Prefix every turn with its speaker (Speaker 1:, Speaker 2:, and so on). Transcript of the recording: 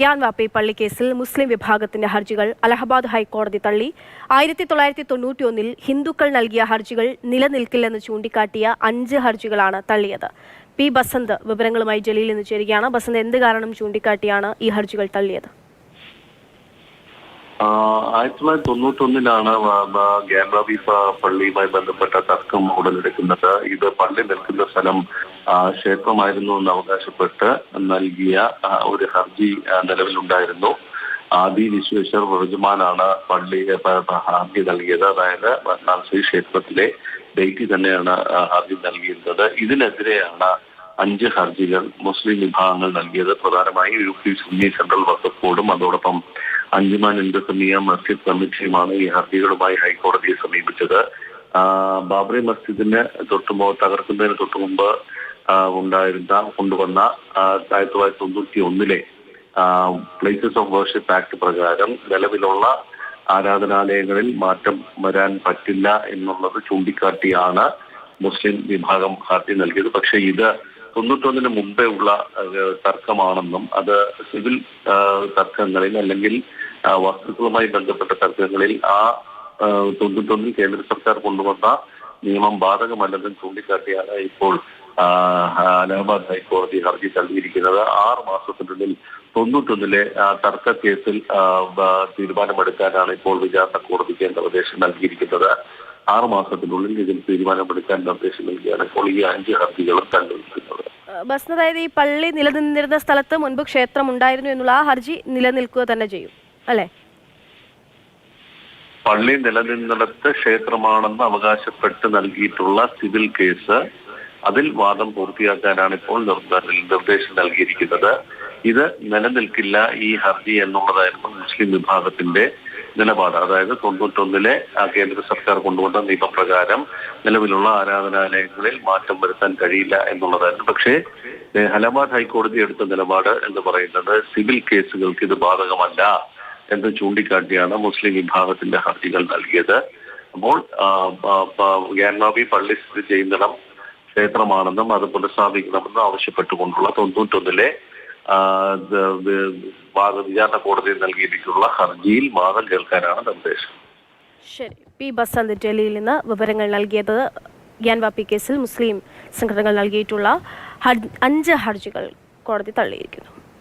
Speaker 1: ഗ്യാൻവാപ്പി പള്ളിക്കേസിൽ മുസ്ലിം വിഭാഗത്തിന്റെ ഹർജികൾ അലഹബാദ് ഹൈക്കോടതി തള്ളി. 1991 ഹിന്ദുക്കൾ നൽകിയ ഹർജികൾ നിലനിൽക്കില്ലെന്ന് ചൂണ്ടിക്കാട്ടിയ 5 ഹർജികളാണ് തള്ളിയത്. പി ബസന്ത് വിവരങ്ങളുമായി ജലീൽ നിന്ന് ചേരുകയാണ്. ബസന്ത്, എന്ത് കാരണം ചൂണ്ടിക്കാട്ടിയാണ് ഈ ഹർജികൾ തള്ളിയത്?
Speaker 2: 1991 ഗ്യാൻവാപ്പി പള്ളിയുമായി ബന്ധപ്പെട്ട തർക്കം ഉടലെടുക്കുന്നത്. ഇത് പള്ളി നിൽക്കുന്ന സ്ഥലം ക്ഷേത്രമായിരുന്നു എന്ന് അവകാശപ്പെട്ട് നൽകിയ ഒരു ഹർജി നിലവിലുണ്ടായിരുന്നു. ആദി വിശ്വേശ്വർ വർജമാനാണ് ഹർജി നൽകിയത്. അതായത് വാരണാസി ക്ഷേത്രത്തിലെ ഡേറ്റ് തന്നെയാണ് ഹർജി നൽകിയിരുന്നത്. ഇതിനെതിരെയാണ് 5 ഹർജികൾ മുസ്ലിം വിഭാഗങ്ങൾ നൽകിയത്. പ്രധാനമായും UP സുന്നി സെൻട്രൽ വഖഫ് ബോർഡും അതോടൊപ്പം അഞ്ജുമാൻ ഇന്ദുസമിയ മസ്ജിദ് കമ്മിറ്റിയുമാണ് ഈ ഹർജികളുമായി ഹൈക്കോടതിയെ സമീപിച്ചത്. ബാബറി മസ്ജിദിന് തകർക്കുന്നതിന് തൊട്ടുമുമ്പ് കൊണ്ടുവന്ന 1991 പ്ലേസസ് ഓഫ് വർഷിപ്പ് ആക്ട് പ്രകാരം നിലവിലുള്ള ആരാധനാലയങ്ങളിൽ മാറ്റം വരാൻ പറ്റില്ല എന്നുള്ളത് ചൂണ്ടിക്കാട്ടിയാണ് മുസ്ലിം വിഭാഗം ഹർജി നൽകിയത്. പക്ഷെ ഇത് 91 മുമ്പേ ഉള്ള തർക്കമാണെന്നും അത് സിവിൽ തർക്കങ്ങളിൽ അല്ലെങ്കിൽ വസ്തുക്കളുമായി ബന്ധപ്പെട്ട തർക്കങ്ങളിൽ 91 കേന്ദ്ര സർക്കാർ കൊണ്ടുവന്ന നിയമം ബാധകമല്ലെന്നും ചൂണ്ടിക്കാട്ടിയാണ് ഇപ്പോൾ അലഹബാദ് ഹൈക്കോടതി ഹർജി തള്ളിയിരിക്കുന്നത്. 6 മാസത്തിനുള്ളിൽ 91 തർക്ക കേസിൽ തീരുമാനമെടുക്കാനാണ് ഇപ്പോൾ വിചാരണ കോടതിക്ക് നിർദ്ദേശം നൽകിയിരിക്കുന്നത്. 6 മാസത്തിനുള്ളിൽ ഇതിൽ തീരുമാനമെടുക്കാൻ നിർദ്ദേശം നൽകിയാണ് ഇപ്പോൾ ഈ 5 ഹർജികളും തള്ളിയിരിക്കുന്നത്.
Speaker 1: ബസ്, അതായത് ഈ പള്ളി നിലനിന്നിരുന്ന സ്ഥലത്ത് മുൻപ് ക്ഷേത്രം ഉണ്ടായിരുന്നു എന്നുള്ള ആ ഹർജി നിലനിൽക്കുക തന്നെ ചെയ്യും അല്ലെ?
Speaker 2: പള്ളി നിലനിന്നിടത്ത് ക്ഷേത്രമാണെന്ന് അവകാശപ്പെട്ട് നൽകിയിട്ടുള്ള സിവിൽ കേസ്, അതിൽ വാദം പൂർത്തിയാക്കാനാണ് ഇപ്പോൾ നിർദ്ദേശം നൽകിയിരിക്കുന്നത്. ഇത് നിലനിൽക്കില്ല ഈ ഹർജി എന്നുള്ളതായിരുന്നു മുസ്ലിം വിഭാഗത്തിന്റെ നിലപാട്. അതായത് 91 കേന്ദ്ര സർക്കാർ കൊണ്ടുവന്ന നിയമപ്രകാരം നിലവിലുള്ള ആരാധനാലയങ്ങളിൽ മാറ്റം വരുത്താൻ കഴിയില്ല എന്നുള്ളതായിരുന്നു. പക്ഷേ അലഹബാദ് ഹൈക്കോടതി എടുത്ത നിലപാട് എന്ന് പറയുന്നത് സിവിൽ കേസുകൾക്ക് ഇത് ബാധകമല്ല എന്ന് ചൂണ്ടിക്കാട്ടിയാണ് മുസ്ലിം വിഭാഗത്തിന്റെ ഹർജികൾ നൽകിയത്. അപ്പോൾ ഗ്യാൻവാപ്പി പള്ളി സ്ഥിതി ചെയ്യുന്നിടം ക്ഷേത്രമാണെന്നും അത് പുനഃസ്ഥാപിക്കണമെന്നും ആവശ്യപ്പെട്ടുകൊണ്ടുള്ള 91 വിചാരണ കോടതി നൽകിയിട്ടുള്ള ഹർജിയിൽ വാദം കേൾക്കാനാണ് നിർദ്ദേശം.
Speaker 1: ശരി, പി ബസന്ത് ഡൽഹിയിൽ നിന്ന് വിവരങ്ങൾ നൽകിയത്. ഗ്യാൻവാപ്പി കേസിൽ മുസ്ലിം സംഘടനകൾ നൽകിയിട്ടുള്ള 5 ഹർജികൾ കോടതി തള്ളിയിരിക്കുന്നു.